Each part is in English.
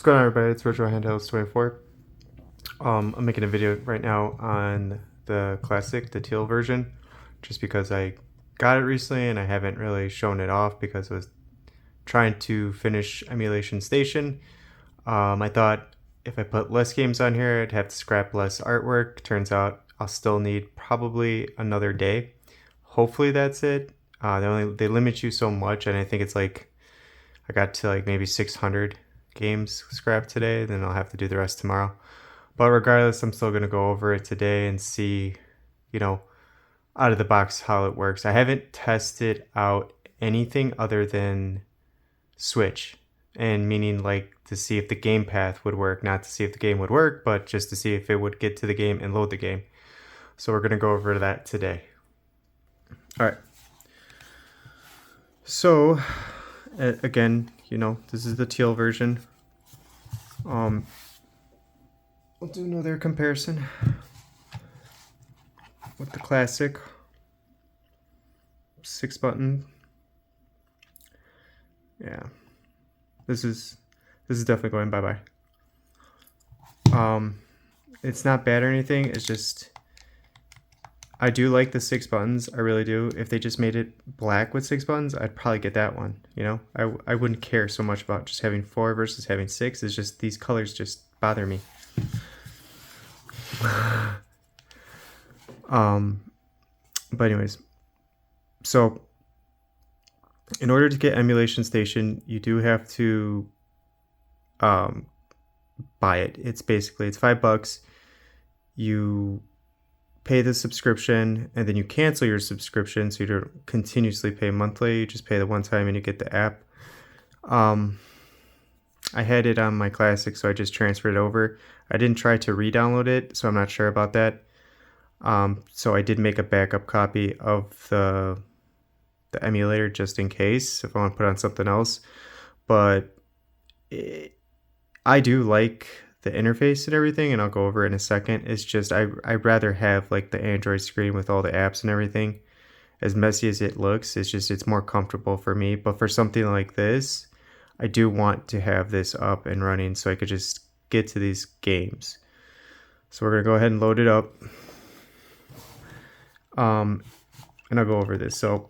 What's going on, everybody? It's Retroid Handhelds 24. I'm making a video right now on the classic, the Teal version, just because I got it recently and I haven't really shown it off because I was trying to finish Emulation Station. I thought if I put less games on here, I'd have to scrap less artwork. Turns out I'll still need probably another day. Hopefully that's it. They limit you so much, and I think it's like I got to like maybe 600 games scrapped today. Then I'll have to do the rest tomorrow. But regardless, I'm still going to go over it today and see, you know, out of the box how it works. I haven't tested out anything other than Switch, and meaning like to see if the game path would work, not to see if the game would work, but just to see if it would get to the game and load the game. So we're going to go over that today. All right. So again, this is the Teal version. I'll do another comparison with the classic 6-button. Yeah, this is definitely going bye-bye. It's not bad or anything. It's just I do like the 6 buttons. I really do. If they just made it black with 6 buttons, I'd probably get that one. I wouldn't care so much about just having 4 versus having 6. It's just these colors just bother me. But anyways, so in order to get Emulation Station, you do have to buy it. It's $5. You pay the subscription and then you cancel your subscription, so you don't continuously pay monthly. You just pay the one time and you get the app. I had it on my classic, so I just transferred it over. I didn't try to re-download it, so I'm not sure about that. So I did make a backup copy of the emulator just in case if I want to put on something else. But I do like the interface and everything, and I'll go over it in a second. It's just I'd rather have like the Android screen with all the apps and everything. As messy as it looks, it's more comfortable for me. But for something like this, I do want to have this up and running so I could just get to these games. So we're gonna go ahead and load it up. And I'll go over this. So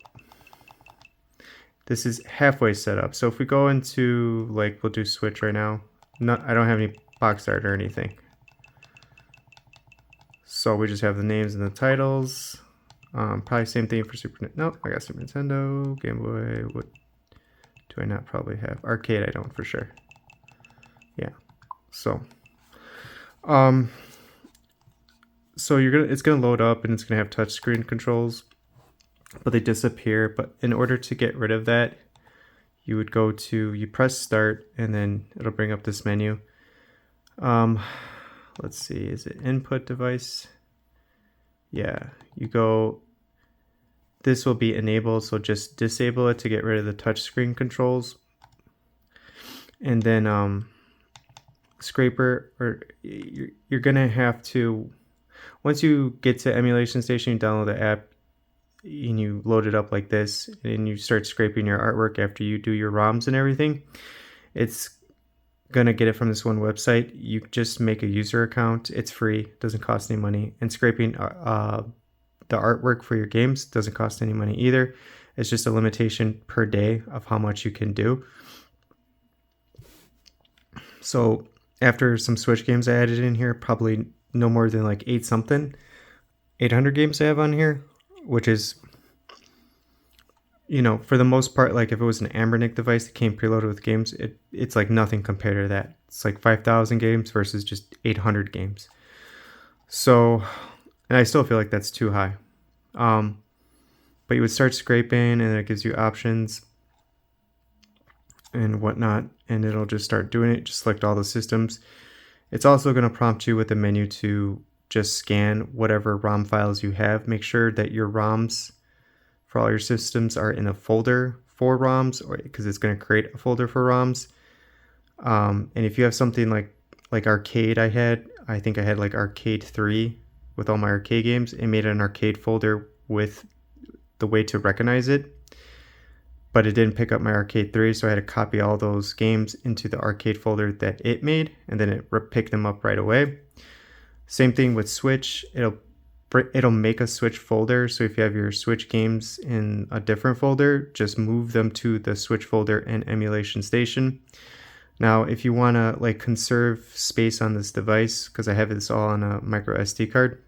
this is halfway set up. So if we go into, like, we'll do Switch right now. I don't have any box art or anything. So we just have the names and the titles. Probably same thing for Nope, I got Super Nintendo, Game Boy. What do I not probably have? Arcade, I don't for sure. Yeah. So, it's gonna load up and it's gonna have touchscreen controls, but they disappear. But in order to get rid of that, you press start and then it'll bring up this menu. Let's see, is it input device? Yeah, this will be enabled, so just disable it to get rid of the touchscreen controls. And then scraper, or you're gonna have to, once you get to Emulation Station, you download the app and you load it up like this, and you start scraping your artwork after you do your ROMs and everything. It's gonna get it from this one website. You just make a user account. It's free, doesn't cost any money. And scraping the artwork for your games doesn't cost any money either. It's just a limitation per day of how much you can do. So after some Switch games I added in here, probably no more than like 800 games I have on here, which is, for the most part, like if it was an Ambernick device that came preloaded with games, it's like nothing compared to that. It's like 5,000 games versus just 800 games. So, and I still feel like that's too high. But you would start scraping and it gives you options and whatnot, and it'll just start doing it. Just select all the systems. It's also going to prompt you with a menu to just scan whatever ROM files you have. Make sure that your ROMs for all your systems are in a folder for ROMs, or because it's going to create a folder for ROMs. And if you have something like arcade, I think I had like Arcade 3 with all my arcade games. It made an arcade folder with the way to recognize it. but it didn't pick up my Arcade 3, so I had to copy all those games into the arcade folder that it made, and then it picked them up right away. Same thing with Switch. It'll make a Switch folder, so if you have your Switch games in a different folder, just move them to the Switch folder in Emulation Station. Now, if you want to like conserve space on this device, because I have this all on a micro SD card,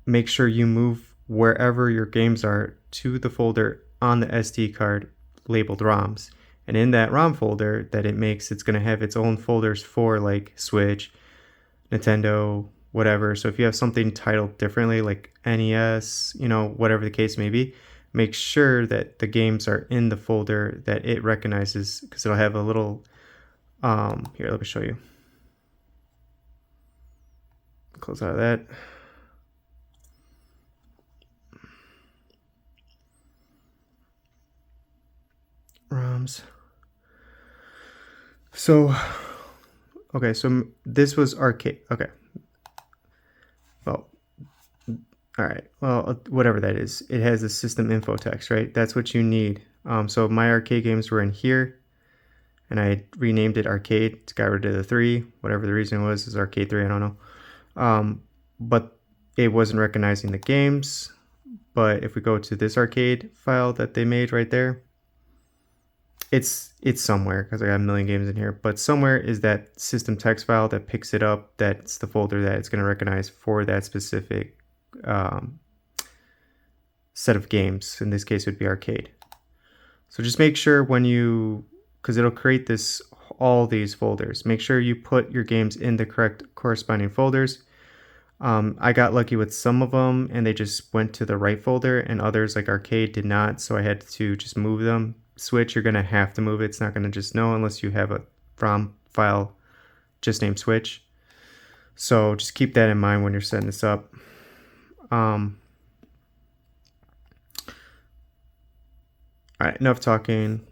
make sure you move wherever your games are to the folder on the SD card labeled ROMs. And in that ROM folder that it makes, it's going to have its own folders for like Switch, Nintendo, whatever. So if you have something titled differently, like NES, whatever the case may be, make sure that the games are in the folder that it recognizes, because it'll have a little, here, let me show you. Close out of that. ROMs. So, okay, so this was arcade. Okay. Well, all right. Well, whatever that is, it has a system info text, right? That's what you need. So my arcade games were in here, and I renamed it arcade. Got rid of the 3, whatever the reason was, is arcade 3. I don't know. But it wasn't recognizing the games. But if we go to this arcade file that they made right there, it's somewhere, because I got a million games in here, but somewhere is that system text file that picks it up. That's the folder that it's going to recognize for that specific set of games. In this case, it would be arcade. So just make sure when you, because it'll create all these folders, make sure you put your games in the correct corresponding folders. I got lucky with some of them and they just went to the right folder, and others like arcade did not, so I had to just move them. Switch, you're going to have to move it. It's not going to just know unless you have a ROM file just named Switch. So just keep that in mind when you're setting this up. All right, enough talking.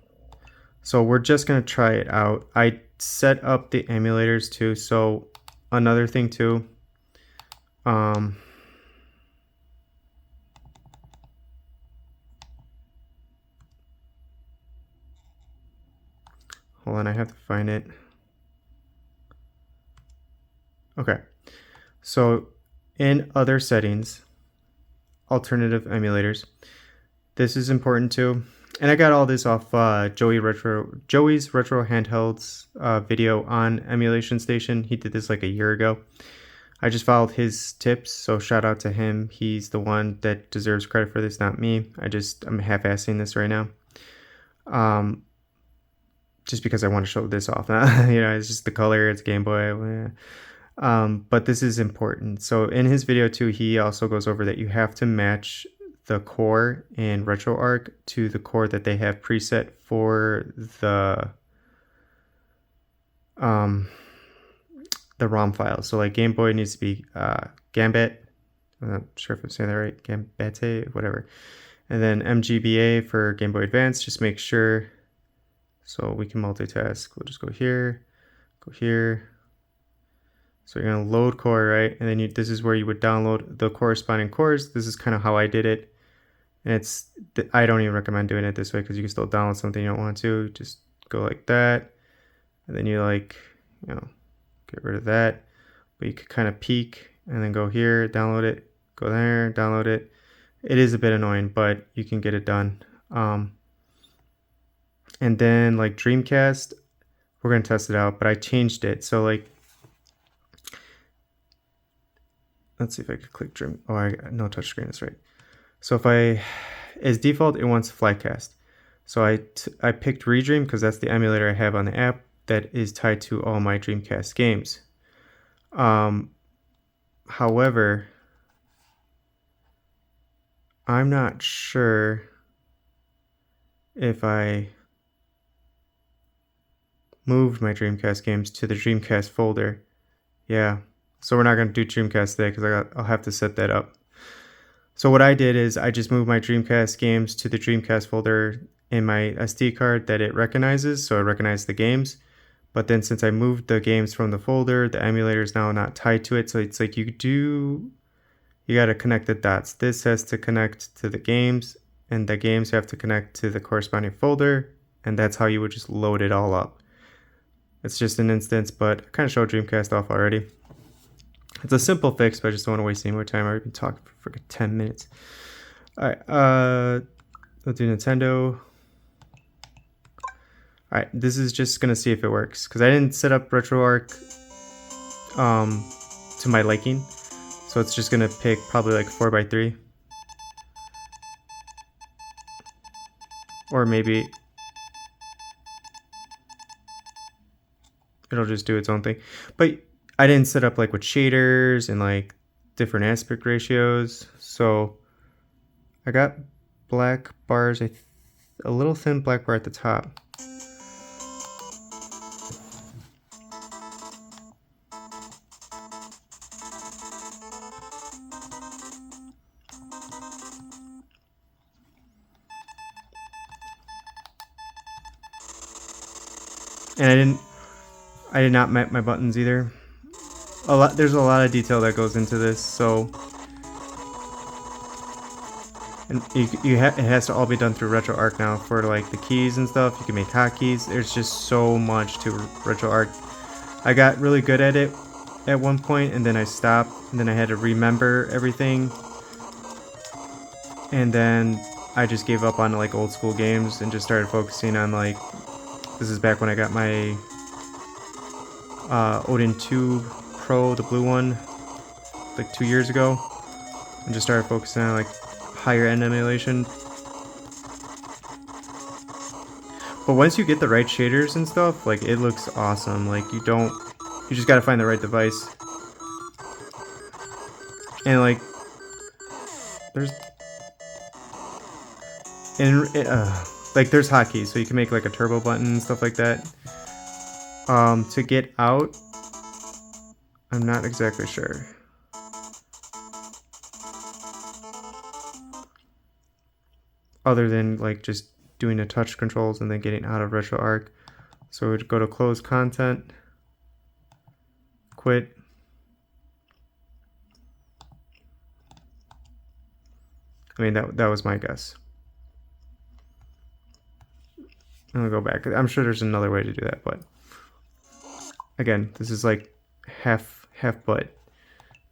So we're just going to try it out. I set up the emulators too. So another thing too, hold on, I have to find it. Okay, so in other settings, alternative emulators, this is important too. And I got all this off Joey's Retro Handhelds video on Emulation Station. He did this like a year ago. I just followed his tips, so shout out to him. He's the one that deserves credit for this, not me. I'm half-assing this right now. Just because I want to show this off. It's just the color, it's Game Boy. But this is important. So in his video too, he also goes over that you have to match the core in RetroArch to the core that they have preset for the ROM file. So like Game Boy needs to be Gambit. I'm not sure if I'm saying that right. Gambate, whatever. And then MGBA for Game Boy Advance. Just make sure. So we can multitask. We'll just go here, go here. So you're gonna load core, right? And then this is where you would download the corresponding cores. This is kind of how I did it. And I don't even recommend doing it this way, because you can still download something you don't want to. Just go like that. And then you get rid of that. But you could kind of peek and then go here, download it, go there, download it. It is a bit annoying, but you can get it done. And then like Dreamcast, we're going to test it out, but I changed it. So like, let's see if I could click Dream. Oh, no touchscreen, that's right. So as default, it wants Flycast. So I picked Redream because that's the emulator I have on the app that is tied to all my Dreamcast games. However, I'm not sure if I moved my Dreamcast games to the Dreamcast folder. Yeah, so we're not going to do Dreamcast today because I'll have to set that up. So what I did is I just moved my Dreamcast games to the Dreamcast folder in my SD card that it recognizes, so it recognized the games. But then since I moved the games from the folder, the emulator is now not tied to it. So it's like you got to connect the dots. This has to connect to the games, and the games have to connect to the corresponding folder, and that's how you would just load it all up. It's just an instance, but I kind of showed Dreamcast off already. It's a simple fix, but I just don't want to waste any more time. I've already been talking for 10 minutes. All right, let's do Nintendo. All right, this is just gonna see if it works because I didn't set up RetroArch to my liking, so it's just gonna pick probably like 4x3, or maybe it'll just do its own thing. But I didn't set up like with shaders and like different aspect ratios, so I got black bars, a little thin black bar at the top. And I did not map my buttons either. There's a lot of detail that goes into this, so and it has to all be done through RetroArch now for like the keys and stuff. You can make hotkeys. There's just so much to RetroArch. I got really good at it at one point, and then I stopped, and then I had to remember everything, and then I just gave up on like old school games and just started focusing on like, this is back when I got my Odin 2 Pro, the blue one, like 2 years ago, and just started focusing on like higher end emulation. But once you get the right shaders and stuff, like it looks awesome. Like you just gotta find the right device. And like there's hotkeys, so you can make like a turbo button and stuff like that. To get out, I'm not exactly sure. Other than like just doing the touch controls and then getting out of RetroArch. So we'd go to close content, quit. I mean, that was my guess. I'm gonna go back. I'm sure there's another way to do that, but again, this is like half butt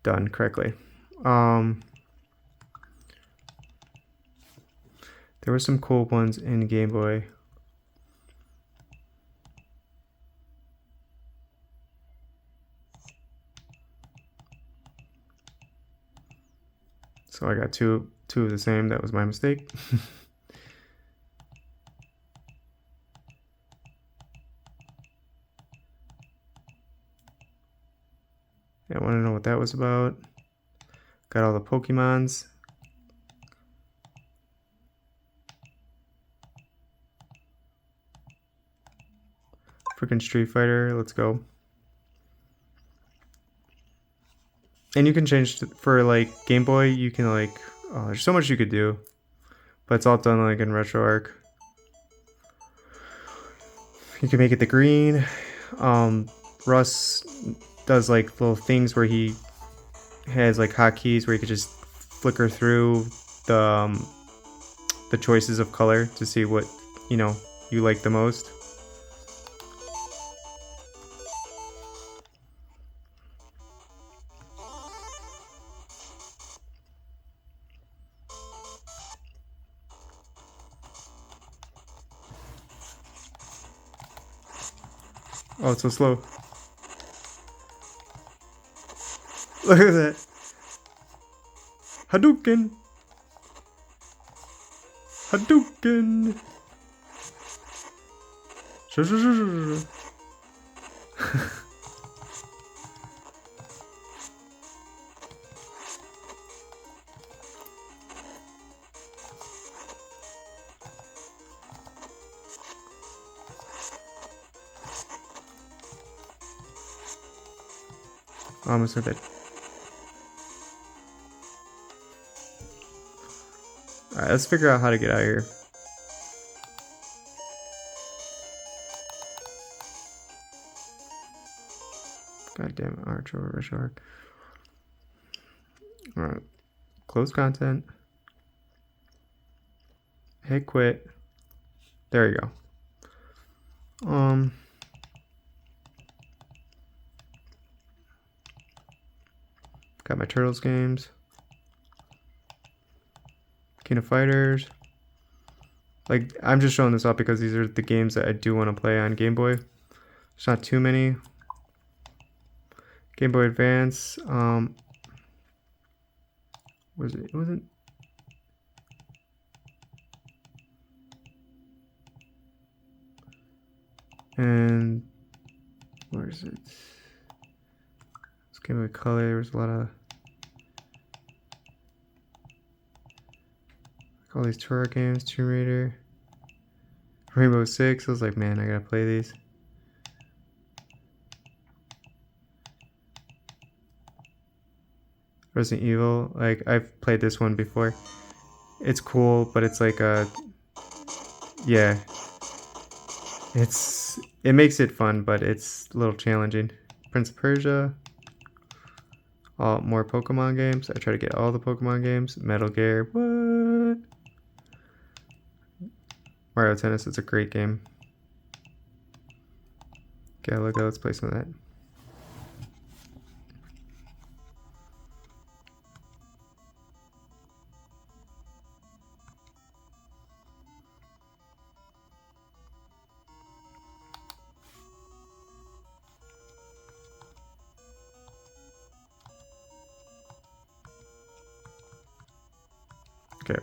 done correctly. There were some cool ones in Game Boy. So I got two of the same. That was my mistake. I want to know what that was about. Got all the Pokemons. Freaking Street Fighter, let's go. And you can change for like Game Boy, you can like, oh, there's so much you could do, but it's all done like in RetroArch. You can make it the green. Russ does like little things where he has like hotkeys where you could just flicker through the choices of color to see what you like the most. Oh, it's so slow. Look at that. Hadouken! Hadouken! Almost dead. Alright, let's figure out how to get out of here. God damn it, Arch over Shark. Alright. Close content. Hit quit. There you go. Got my Turtles games. King of Fighters. Like, I'm just showing this off because these are the games that I do want to play on Game Boy. There's not too many. Game Boy Advance. Was it? It wasn't. And where is it? It's Game Boy Color. There was a lot of all these Turok games. Tomb Raider, Rainbow Six. I was like, man, I gotta play these. Resident Evil. Like, I've played this one before. It's cool, but it's like a yeah. It makes it fun, but it's a little challenging. Prince of Persia. More Pokemon games. I try to get all the Pokemon games. Metal Gear. What? Mario Tennis. It's a great game. Galaga. Let's play some of that. Okay.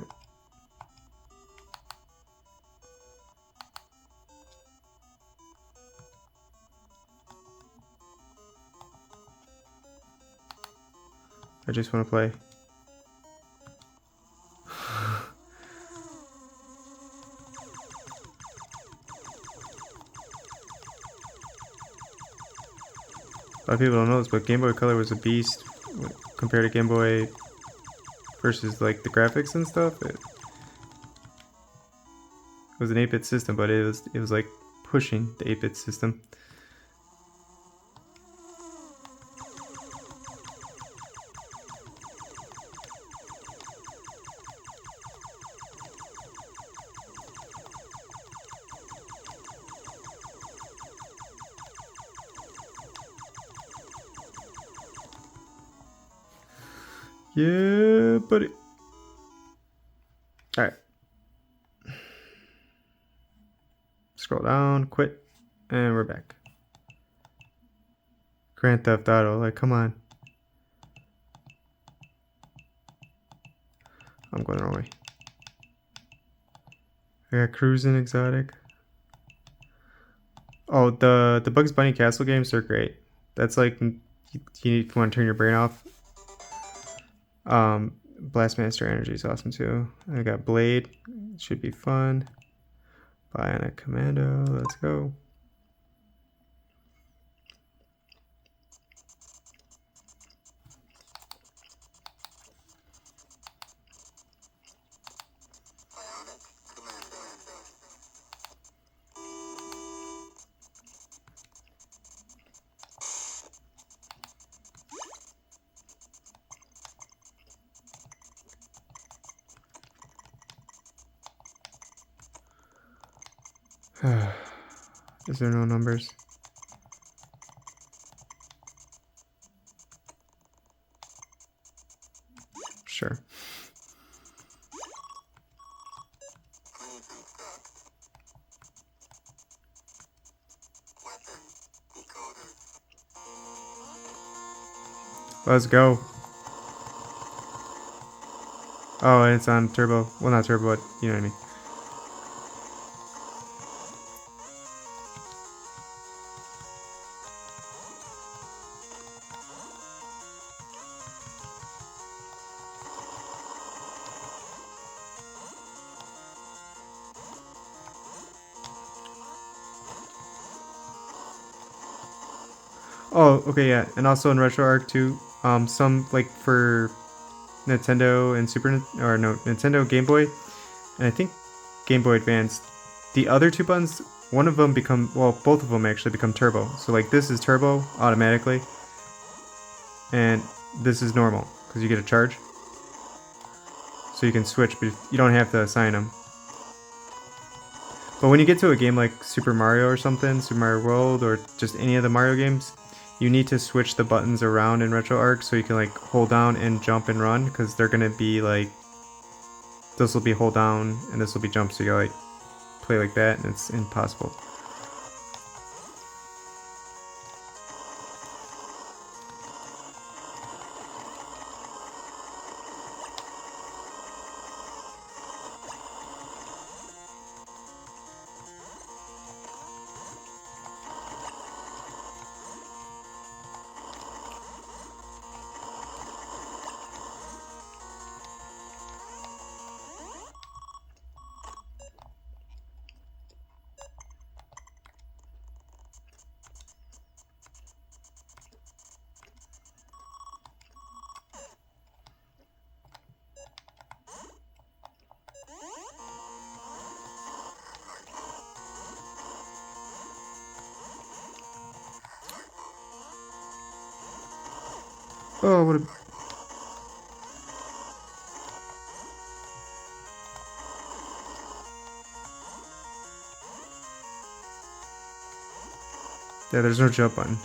I just want to play. A lot of people don't know this, but Game Boy Color was a beast compared to Game Boy versus like the graphics and stuff. It was an 8-bit system, but it was like pushing the 8-bit system. Yeah, buddy. Alright. Scroll down, quit, and we're back. Grand Theft Auto, like, come on. I'm going the wrong way. I got Cruising Exotic. Oh, the Bugs Bunny Castle games are great. That's like, you want to turn your brain off. Blastmaster Energy is awesome too. I got Blade, should be fun. Bionic Commando, let's go. Is there no numbers? Sure. Let's go. Oh, and it's on turbo. Well, not turbo, but you know what I mean. Oh, okay, yeah, and also in RetroArch too. Some like for Nintendo and Nintendo Game Boy, and I think Game Boy Advance. The other two buttons, one of them both of them actually become turbo. So like this is turbo automatically, and this is normal because you get a charge. So you can switch, but you don't have to assign them. But when you get to a game like Super Mario or something, Super Mario World, or just any of the Mario games, you need to switch the buttons around in RetroArch so you can like hold down and jump and run, because they're gonna be like, this will be hold down and this will be jump, so you gotta like play like that, and it's impossible. Oh, what a... Yeah, there's no jump button.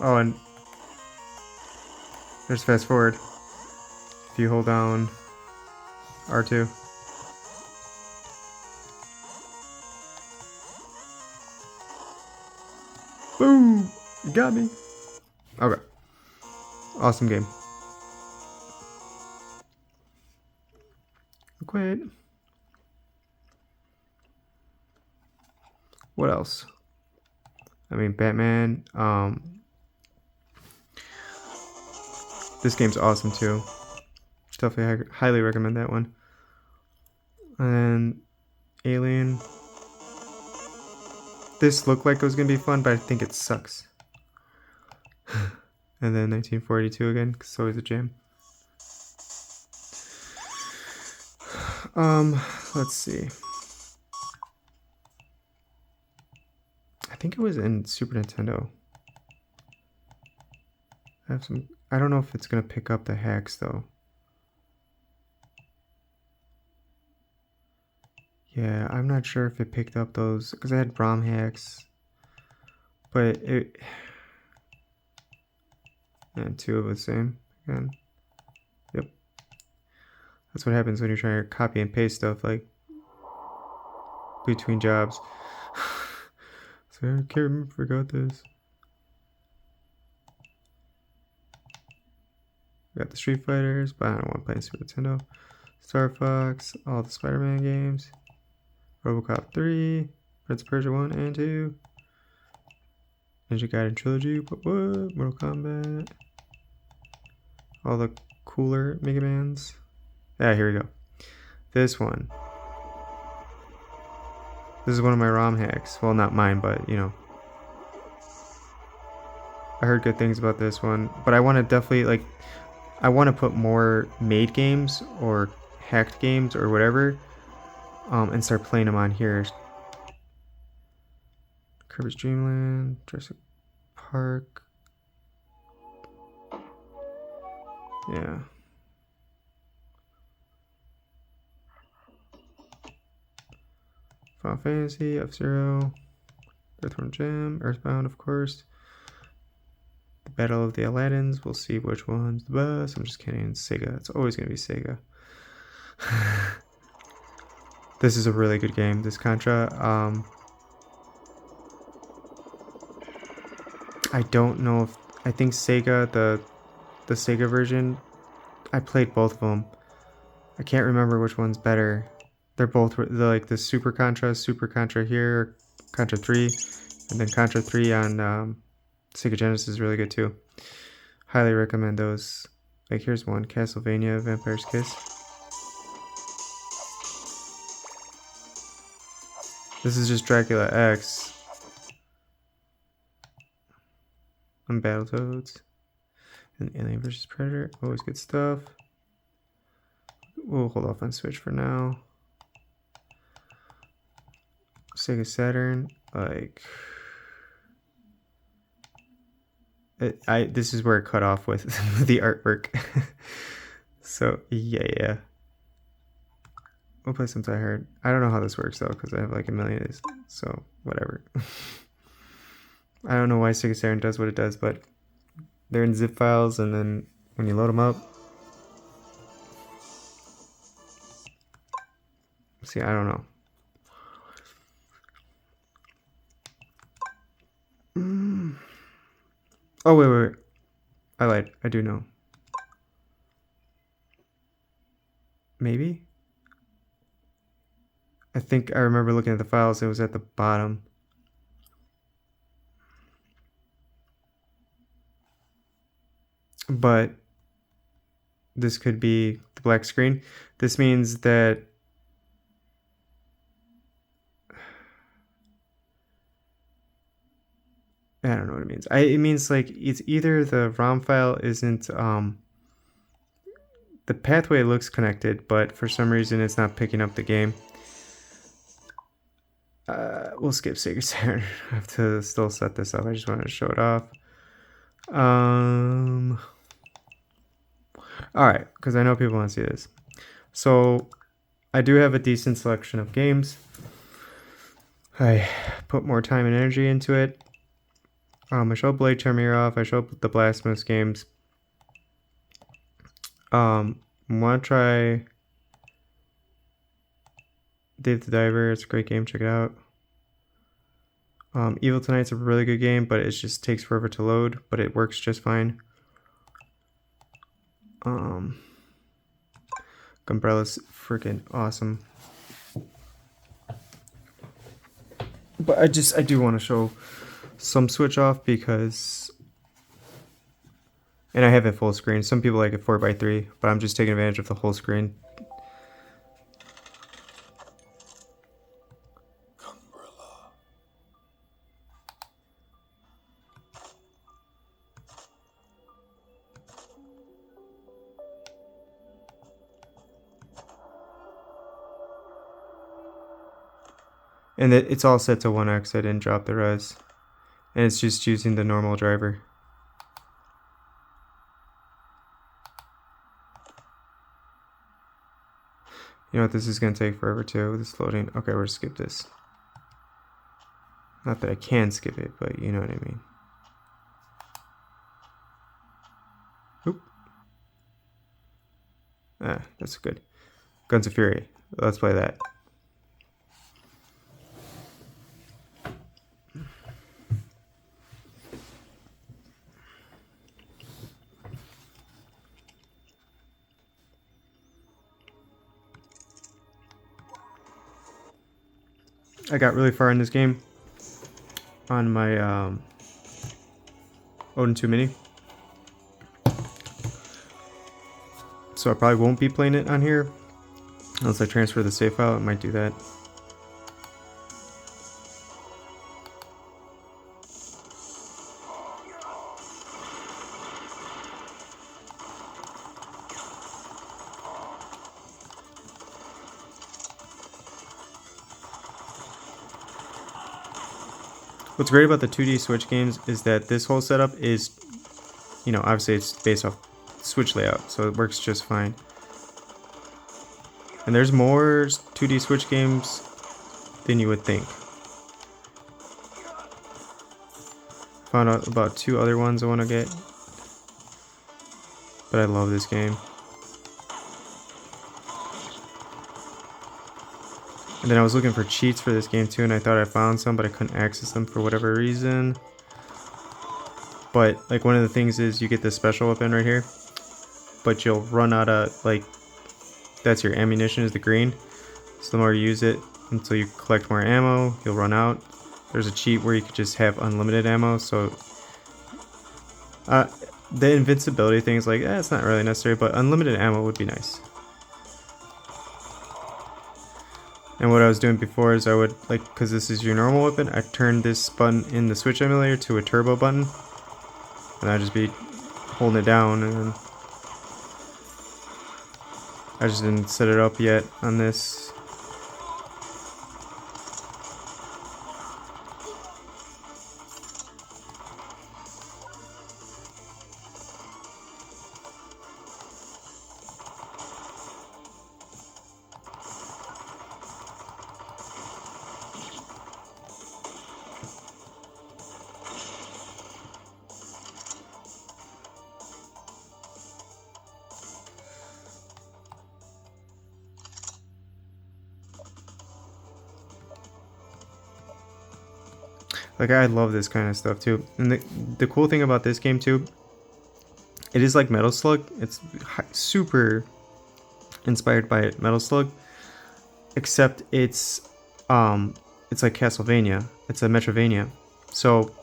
Oh, and there's fast forward. If you hold down R2. Boom! You got me. Okay. Awesome game. Quit. What else? I mean, Batman. This game's awesome too. Definitely highly recommend that one. And Alien. This looked like it was gonna be fun, but I think it sucks. And then 1942 again, because it's always a jam. Let's see. I think it was in Super Nintendo. I don't know if it's gonna pick up the hacks though. Yeah, I'm not sure if it picked up those, because I had ROM hacks, but it... And two of the same again. Yep. That's what happens when you're trying to copy and paste stuff like between jobs. So I can't remember, forgot this. We got the Street Fighters, but I don't want to play Super Nintendo. Star Fox, all the Spider-Man games. RoboCop 3, Prince of Persia 1 and 2. Ninja Gaiden Trilogy, what? Mortal Kombat. All the cooler Mega Mans. Yeah, here we go. This one. This is one of my ROM hacks. Well, not mine, but, you know. I heard good things about this one. But I want to definitely, like... I want to put more made games or hacked games or whatever. And start playing them on here. Kirby's Dream Land. Jurassic Park. Yeah. Final Fantasy, F-Zero, Earthworm Jim, Earthbound, of course. The Battle of the Aladdins. We'll see which one's the best. I'm just kidding. It's Sega. It's always going to be Sega. This is a really good game, this Contra. I don't know if... I think Sega, the Sega version, I played both of them. I can't remember which one's better. They're both like the Super Contra here, Contra 3, and then Contra 3 on Sega Genesis is really good too. Highly recommend those. Like here's one, Castlevania Vampire's Kiss. This is just Dracula X. On Battletoads. And Alien vs. Predator, always good stuff. We'll hold off on Switch for now. Sega Saturn, like... this is where it cut off with the artwork. So, yeah. We'll play some Die Hard. I don't know how this works though, because I have like a million of these, so whatever. I don't know why Sega Saturn does what it does, but they're in zip files, and then when you load them up, see, I don't know. Oh, wait. I lied. I do know. Maybe? I think I remember looking at the files. It was at the bottom. But this could be the black screen. This means that I don't know what it means. It means like it's either the ROM file isn't the pathway looks connected, but for some reason it's not picking up the game. We'll skip Sega Saturn. I have to still set this up. I just wanted to show it off. Alright, because I know people want to see this. So I do have a decent selection of games. I put more time and energy into it. I showed Blade Terminator off. I showed the Blasphemous games. Want to try Dave the Diver. It's a great game. Check it out. Evil Tonight's a really good game, but it just takes forever to load, but it works just fine. Umbrella's freaking awesome. But I do want to show some Switch off because, and I have it full screen. Some people like it 4:3, but I'm just taking advantage of the whole screen. And it's all set to 1x. I didn't drop the res. And it's just using the normal driver. You know what, this is going to take forever too, this loading. Okay, we're going to skip this. Not that I can skip it, but you know what I mean. Oop. Ah, that's good. Guns of Fury. Let's play that. I got really far in this game on my Odin 2 Mini. So I probably won't be playing it on here unless I transfer the save file. I might do that. What's great about the 2D Switch games is that this whole setup is, you know, obviously it's based off Switch layout, so it works just fine. And there's more 2D Switch games than you would think. Found out about 2 other ones I want to get, but I love this game. And then I was looking for cheats for this game too, and I thought I found some, but I couldn't access them for whatever reason. But like one of the things is you get this special weapon right here, but you'll run out of, like, that's your ammunition is the green. So the more you use it until you collect more ammo, you'll run out. There's a cheat where you could just have unlimited ammo, so the invincibility thing is like, it's not really necessary, but unlimited ammo would be nice. And what I was doing before is I would, like, because this is your normal weapon, I turned this button in the Switch emulator to a turbo button. And I'd just be holding it down, and then I just didn't set it up yet on this. Like, I love this kind of stuff too. And the cool thing about this game too, it is like Metal Slug. It's super inspired by Metal Slug, except it's like Castlevania. It's a Metrovania. So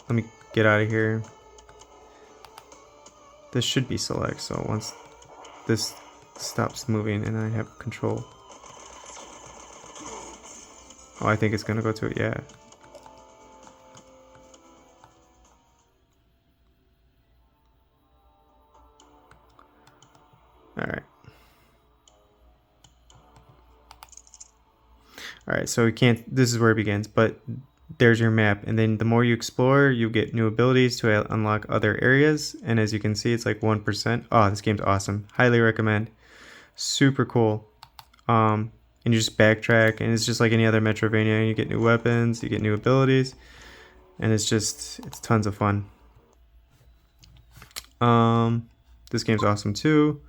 let me get out of here. This should be select. So once this stops moving and I have control. Oh, I think it's gonna go to it. Yeah. Alright. Alright, so we can't, this is where it begins, but there's your map, and then the more you explore, you get new abilities to unlock other areas, and as you can see, it's like 1%. Oh, this game's awesome. Highly recommend. Super cool. And you just backtrack, and it's just like any other Metrovania. You get new weapons, you get new abilities, and it's tons of fun. This game's awesome too.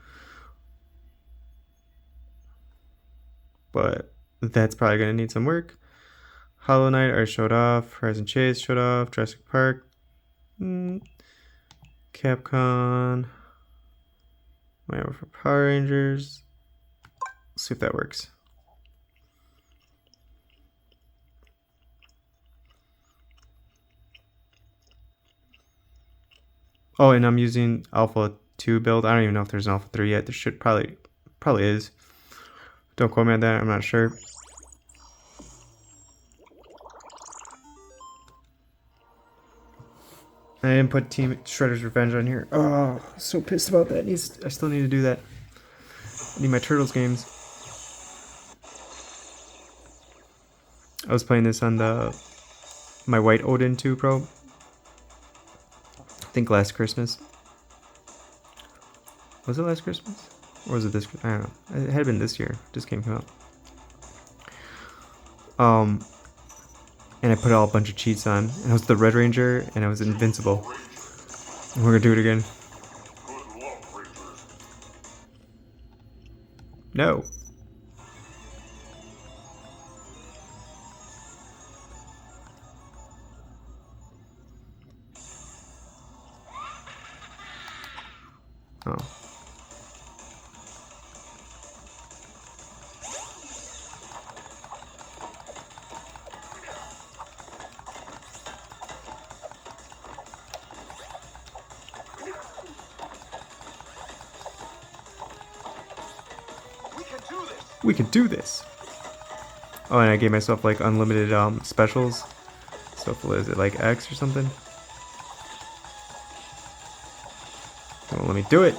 But that's probably going to need some work. Hollow Knight already showed off. Horizon Chase showed off. Jurassic Park. Capcom. Went over for Power Rangers. Let's see if that works. Oh, and I'm using Alpha 2 build. I don't even know if there's an Alpha 3 yet. There should probably is. Don't quote me on that. I'm not sure. I didn't put Team Shredder's Revenge on here. Oh, so pissed about that. I still need to do that. I need my Turtles games. I was playing this on my White Odin 2 Pro. I think last Christmas. Was it last Christmas? Or was it this? I don't know. It had been this year. This game came out. And I put a bunch of cheats on. And I was the Red Ranger, and I was invincible. And we're gonna do it again. No. Oh. We can do this. Oh, and I gave myself like unlimited specials. So what is it, like X or something? Don't let me do it.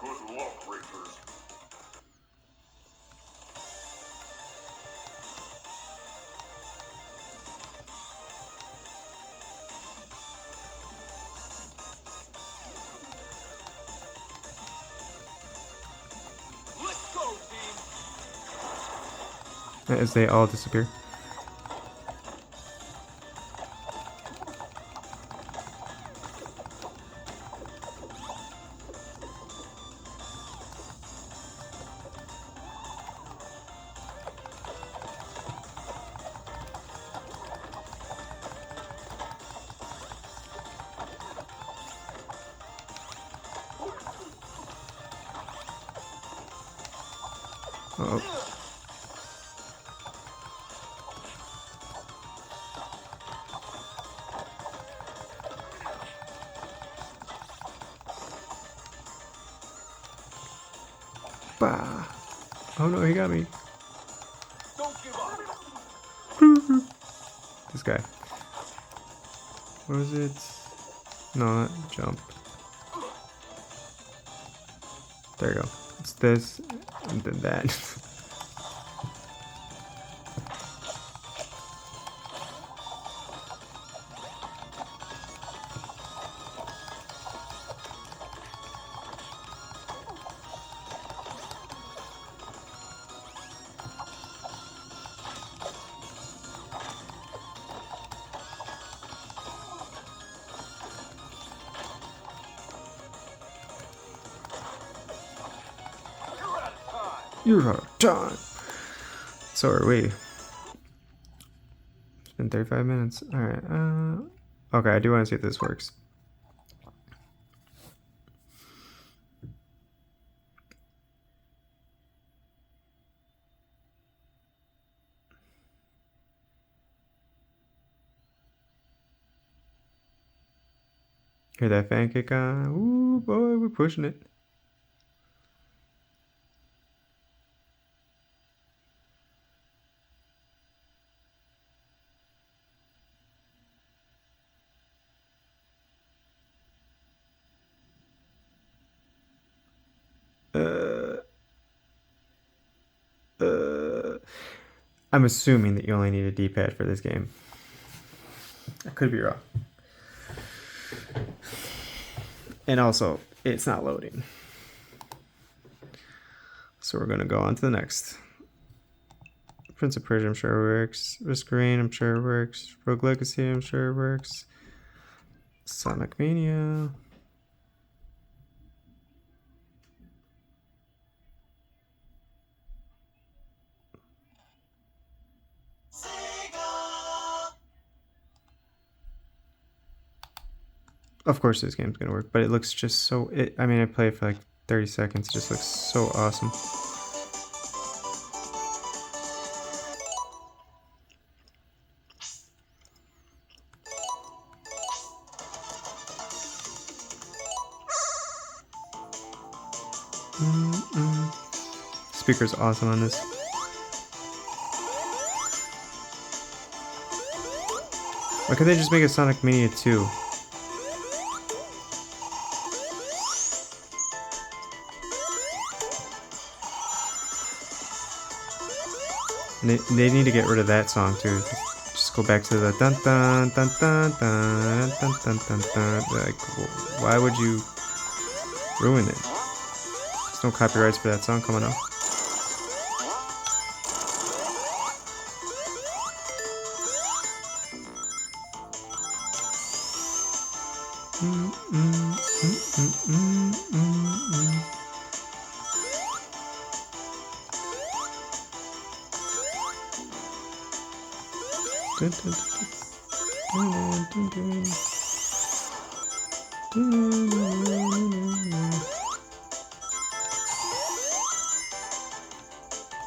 Good luck, Rangers. Let's go, team. As they all disappear. Uh-oh. Bah. Oh no, he got me. Don't give up. This guy. What was it? No, not jump. There you go. It's this and then that. You are done. So are we. It's been 35 minutes. Alright, okay, I do want to see if this works. Hear that fan kick on? Ooh, boy, we're pushing it. I'm assuming that you only need a D-pad for this game. I could be wrong. And also, it's not loading. So we're gonna go on to the next. Prince of Persia, I'm sure works. Risk Rain, I'm sure works. Rogue Legacy, I'm sure works. Sonic Mania. Sega. Of course this game's gonna work, but it looks just so... I mean, I played for like 30 seconds. It just looks so awesome. Speaker's awesome on this. Why can't they just make a Sonic Mania 2? They need to get rid of that song too. Just go back to the dun dun dun dun dun dun dun dun dun. Like, why would you ruin it? There's no copyrights for that song coming up.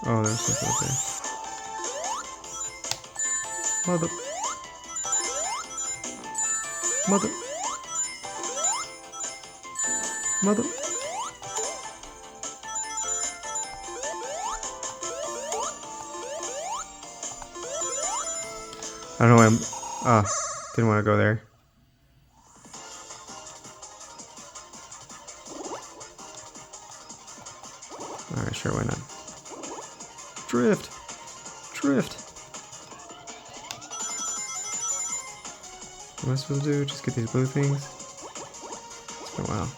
Oh, there's something up there. Mother. Mother. Mother. I don't know why I'm... didn't want to go there. Alright, sure, why not? Drift! Drift! What am I supposed to do? Just get these blue things? It's been a while.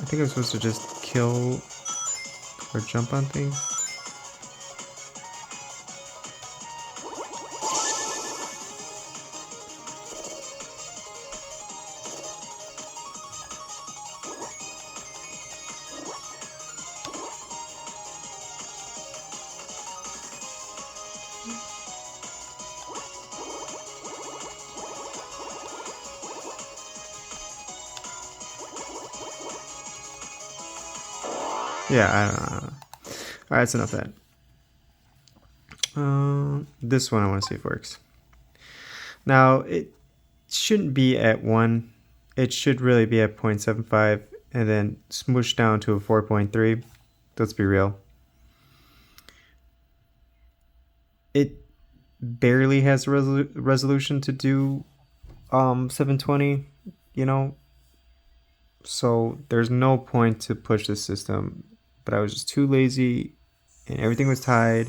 I think I'm supposed to just kill or jump on things. Yeah, I don't know. Alright, that's enough of that. This one I want to see if it works. Now, it shouldn't be at 1. It should really be at 0.75 and then smush down to a 4.3. Let's be real. It barely has a resolution to do 720, you know? So there's no point to push this system. But I was just too lazy and everything was tied.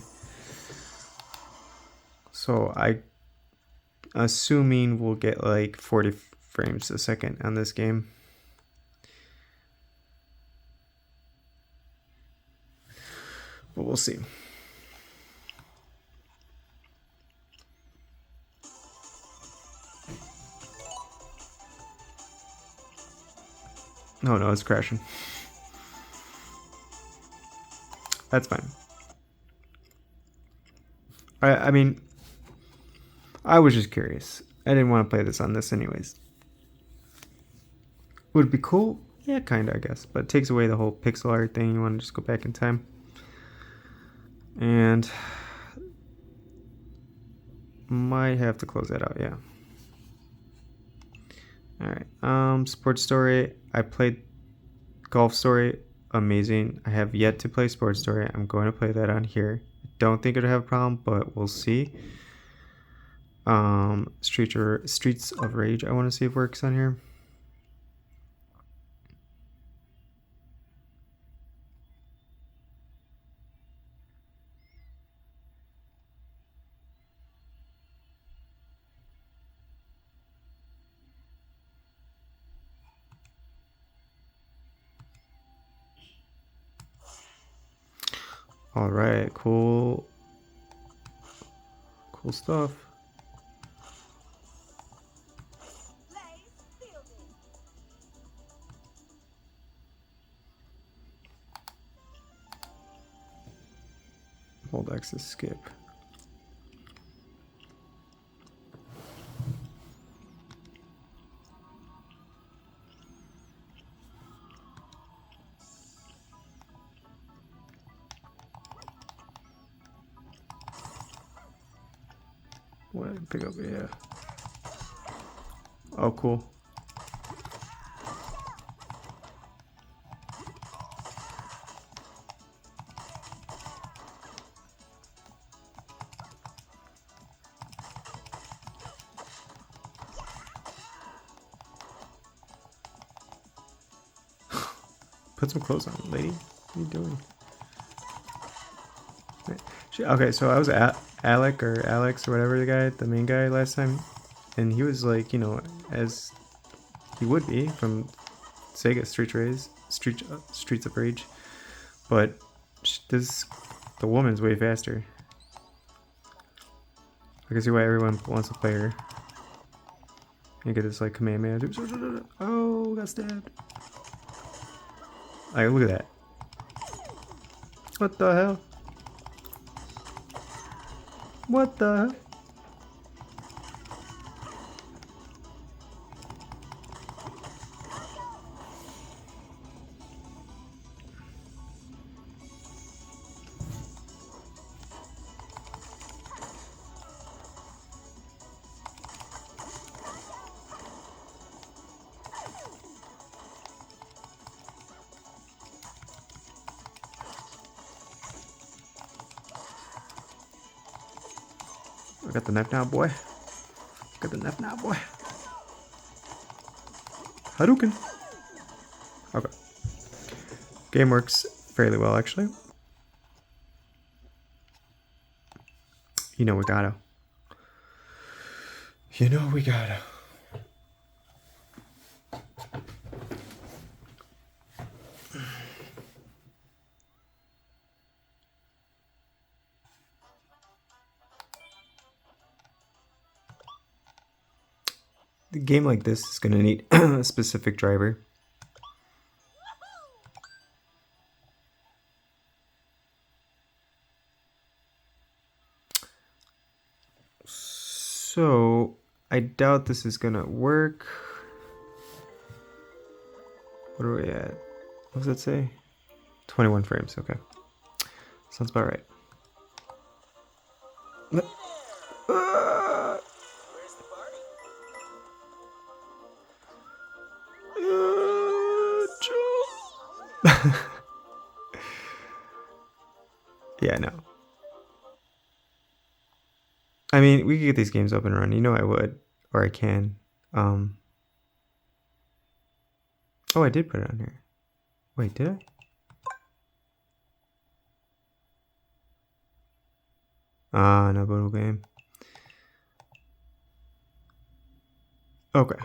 So assuming we'll get like 40 frames a second on this game. But we'll see. Oh no, it's crashing. That's fine. I mean, I was just curious. I didn't want to play this on this anyways. Would it be cool? Yeah, kinda, I guess. But it takes away the whole pixel art thing. You want to just go back in time. And might have to close that out, yeah. Alright, Sports Story. I played Golf Story. Amazing. I have yet to play Sports Story. I'm going to play that on here. Don't think it'll have a problem, but we'll see. Streets of Rage, I want to see if it works on here. Alright, cool stuff. Hold X to skip. What? Pick up, yeah. Oh, cool. Put some clothes on, lady. What are you doing? Okay, so I was at Alec or Alex or whatever the main guy last time, and he was like, you know, as he would be from Sega Streets of Rage, but the woman's way faster. I can see why everyone wants to play her. You get this like Kamehameha. Oh, got stabbed. Like, look at that. What the hell? What the hell? I got the knife now, boy. Got the knife now, boy. Hadouken. Okay. Game works fairly well, actually. You know we gotta. You know we gotta. The game like this is gonna need a specific driver. So I doubt this is gonna work. What are we at? What does that say? 21 frames, okay. Sounds about right. Yeah, no. I mean, we could get these games up and running. You know I would. Or I can. Oh, I did put it on here. Wait, did I? Ah, no Boodle game. Okay.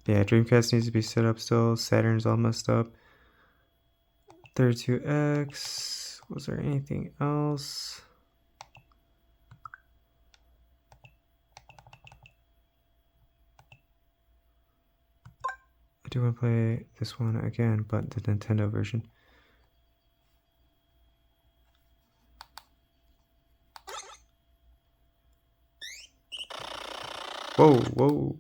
Yeah, Dreamcast needs to be set up still. Saturn's all messed up. 32X. Was there anything else? I do want to play this one again, but the Nintendo version. Whoa, whoa.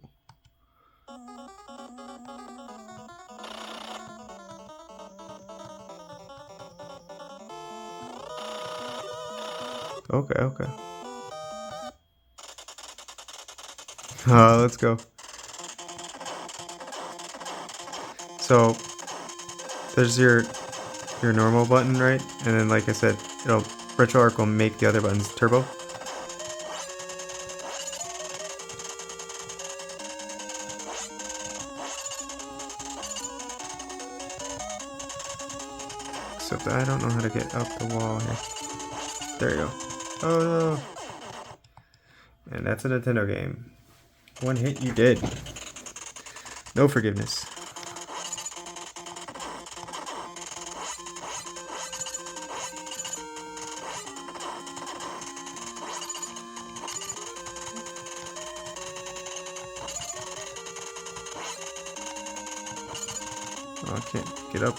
Okay, okay. Let's go. So there's your normal button, right? And then, like I said, RetroArch will make the other buttons turbo. Except I don't know how to get up the wall here. There you go. Oh no. And that's a Nintendo game. One hit, you did. No forgiveness. Oh, I can't get up.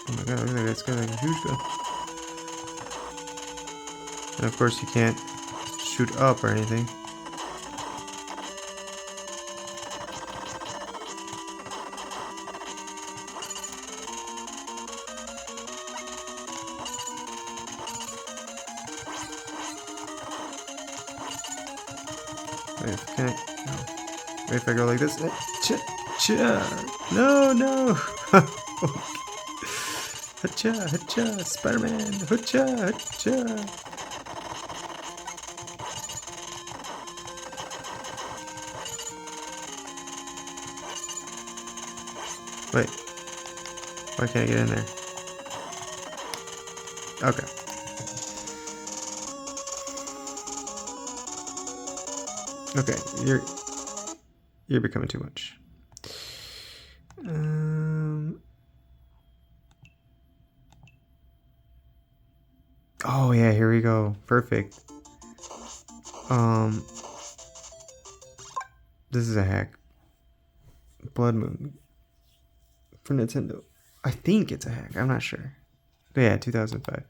Oh my god, look at that, it's got like a huge gun. And of course you can't shoot up or anything. Wait, can I? No. Wait, if I go like this? No, no! Hacha, hacha, Spider-Man! Hacha, hacha! Wait. Why can't I get in there? Okay. Okay, you're becoming too much. Oh yeah, here we go. Perfect. This is a hack. Blood Moon for Nintendo. I think it's a hack. I'm not sure. But yeah, 2005.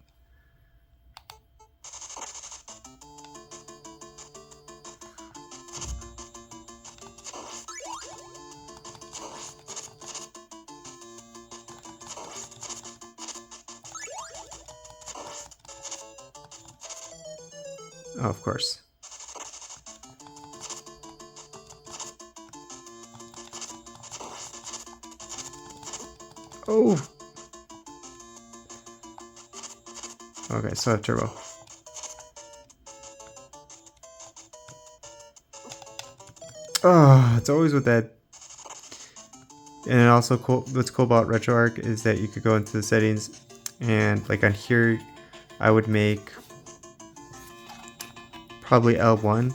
Oh, of course. Oh! Okay, so I have turbo. Oh, it's always with that. And also cool. What's cool about RetroArch is that you could go into the settings, and like on here, I would make probably L1.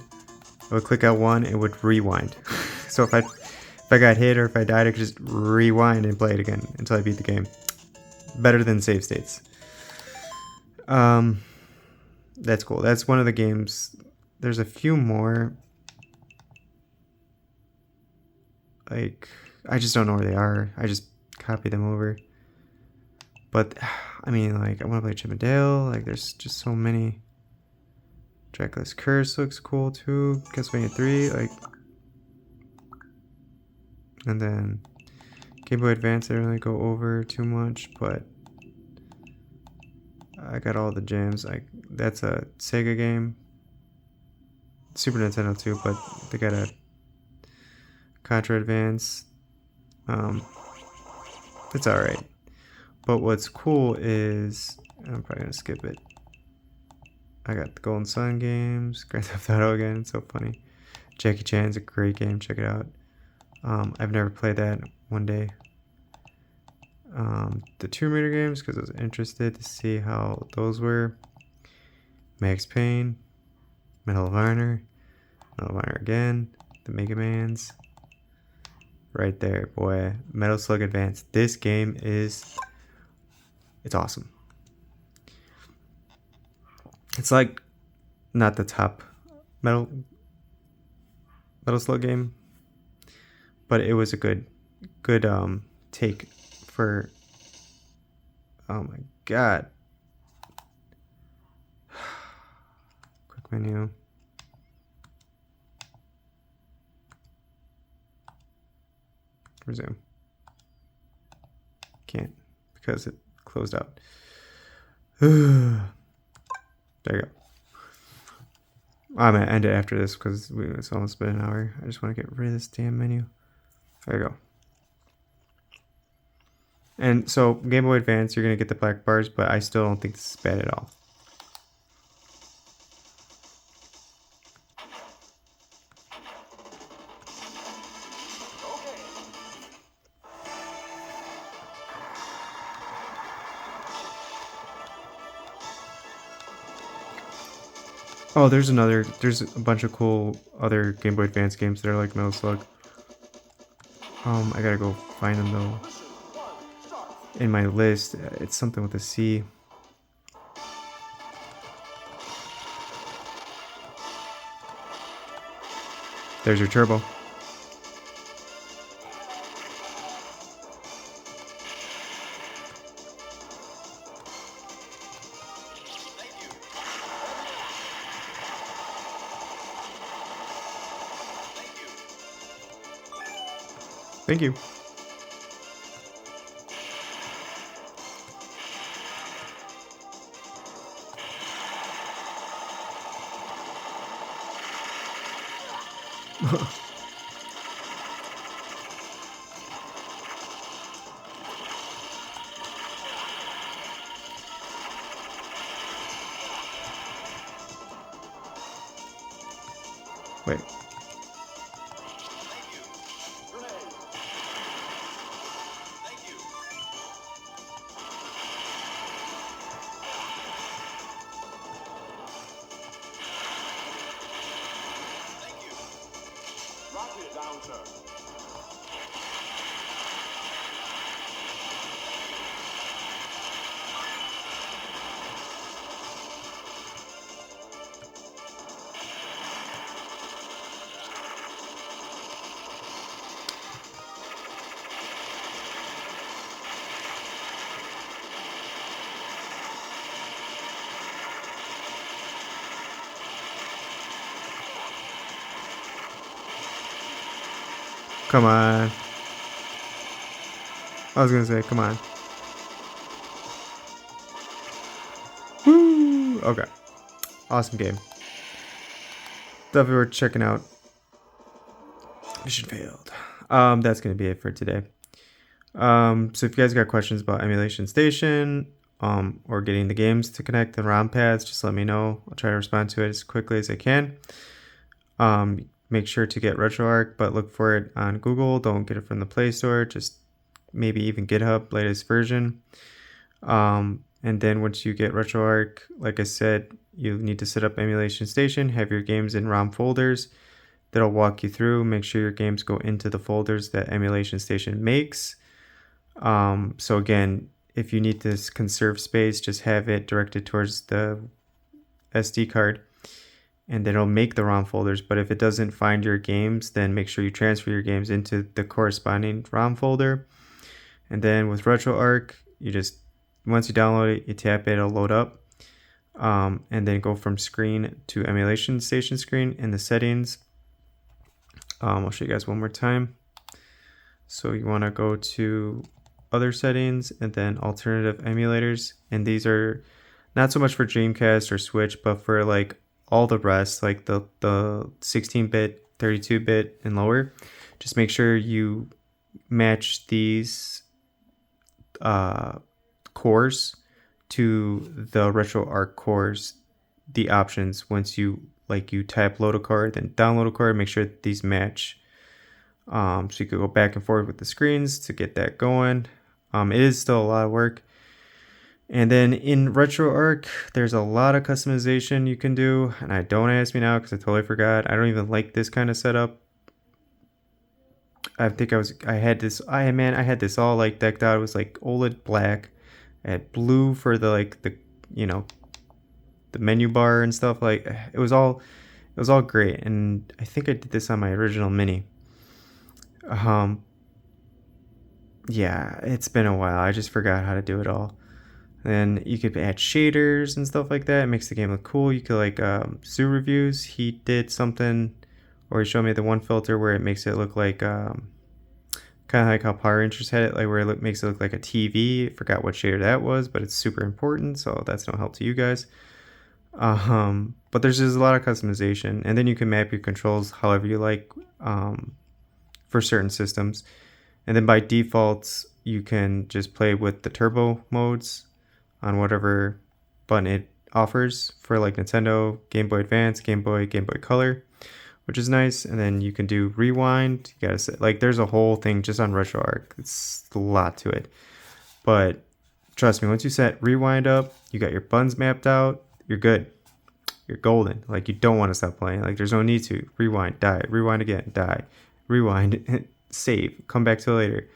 I would click L1, it would rewind. So if I got hit or if I died, I could just rewind and play it again until I beat the game. Better than save states. That's cool. That's one of the games. There's a few more. Like, I just don't know where they are. I just copied them over. But, I mean, like, I want to play Chip and Dale. Like, there's just so many. Dracula's Curse looks cool, too. Castlevania 3, like. And then Game Boy Advance, I didn't really go over too much, but I got all the jams. Like, that's a Sega game. Super Nintendo too, but they got a Contra Advance. It's alright. But what's cool is, I'm probably gonna skip it. I got the Golden Sun games, Grand Theft Auto again, it's so funny. Jackie Chan's a great game, check it out. I've never played that one day. The Tomb Raider games, because I was interested to see how those were. Max Payne, Medal of Honor again, the Mega Mans. Right there, boy. Metal Slug Advance. This game is... it's awesome. It's like not the top Metal Slug game, but it was a good take for. Oh my god! Quick menu. Resume. Can't because it closed out. There you go. I'm gonna end it after this because it's almost been an hour. I just want to get rid of this damn menu. There you go. And so Game Boy Advance, you're gonna get the black bars, but I still don't think this is bad at all. Oh, there's a bunch of cool other Game Boy Advance games that are like Metal Slug. I gotta go find them though. In my list, it's something with a C. There's your turbo. Thank you. Wait. Rocket down, sir. Come on. I was gonna say, come on. Woo! Okay. Awesome game. Definitely worth checking out. Mission failed. That's gonna be it for today. So if you guys got questions about Emulation Station, or getting the games to connect the ROM pads, just let me know. I'll try to respond to it as quickly as I can. Make sure to get RetroArch, but look for it on Google. Don't get it from the Play Store. Just maybe even GitHub, latest version. And then once you get RetroArch, like I said, you need to set up Emulation Station, have your games in ROM folders. That'll walk you through. Make sure your games go into the folders that Emulation Station makes. So again, if you need to conserve space, just have it directed towards the SD card, and then it'll make the ROM folders. But if it doesn't find your games, then make sure you transfer your games into the corresponding ROM folder. And then with RetroArch, you just, once you download it, you tap it, it'll load up. And then go from screen to Emulation Station screen in the settings. I'll show you guys one more time. So you want to go to other settings and then alternative emulators. And these are not so much for Dreamcast or Switch, but for like all the rest, like the 16-bit, 32-bit and lower. Just make sure you match these cores to the RetroArch cores, the options. Once you type load a card, then download a card, make sure that these match. So you could go back and forth with the screens to get that going. It is still a lot of work. And then in RetroArch, there's a lot of customization you can do. And don't ask me now because I totally forgot. I don't even like this kind of setup. I think I had this all like decked out. It was like OLED black. I had blue for the the menu bar and stuff. Like it was all great. And I think I did this on my original Mini. Yeah, it's been a while. I just forgot how to do it all. Then you could add shaders and stuff like that. It makes the game look cool. You could like Zoo Reviews. He did something, or he showed me the one filter where it makes it look like kind of like how Power Rangers had it, like where it makes it look like a TV. I forgot what shader that was, but it's super important. So that's no help to you guys. But there's just a lot of customization, and then you can map your controls however you like for certain systems. And then by default, you can just play with the turbo modes on whatever button it offers for like Nintendo, Game Boy Advance, Game Boy Color, which is nice. And then you can do rewind. You gotta say, like, there's a whole thing just on RetroArch. It's a lot to it. But trust me, once you set rewind up, you got your buttons mapped out, you're good. You're golden. Like, you don't want to stop playing. Like, there's no need to. Rewind, die, rewind again, die, rewind, save, come back to it later.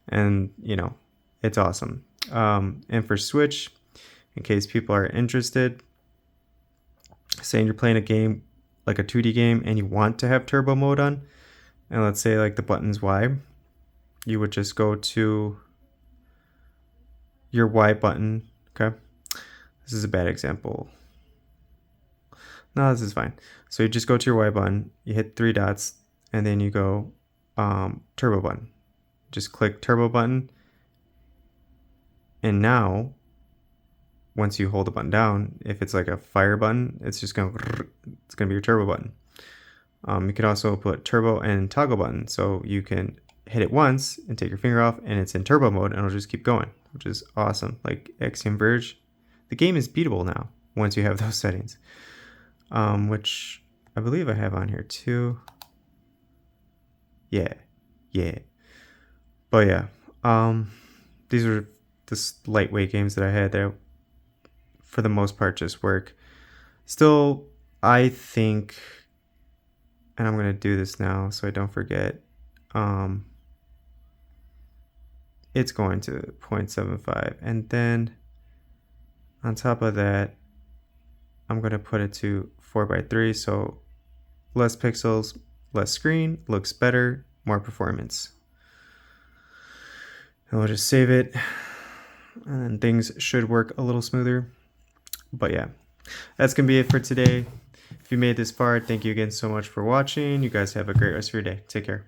And, you know, it's awesome. And for Switch, in case people are interested, saying you're playing a game, like a 2D game, and you want to have turbo mode on, and let's say like the button's Y, you would just go to your Y button. Okay, this is a bad example. No, this is fine. So you just go to your Y button, you hit 3 dots, and then you go turbo button. Just click turbo button, and now once you hold the button down, if it's like a fire button, it's gonna be your turbo button. You can also put turbo and toggle button, so you can hit it once and take your finger off, and it's in turbo mode, and it'll just keep going, which is awesome. Like Axiom Verge, the game is beatable now once you have those settings, which I believe I have on here too. Yeah. But yeah, these are just lightweight games that I had that, for the most part, just work. Still, I think, and I'm gonna do this now so I don't forget. It's going to 0.75, and then on top of that, I'm gonna put it to 4:3, so less pixels, less screen, looks better, more performance. And we'll just save it, and then things should work a little smoother. But yeah, that's gonna be it for today. If you made this far, thank you again so much for watching. You guys have a great rest of your day. Take care.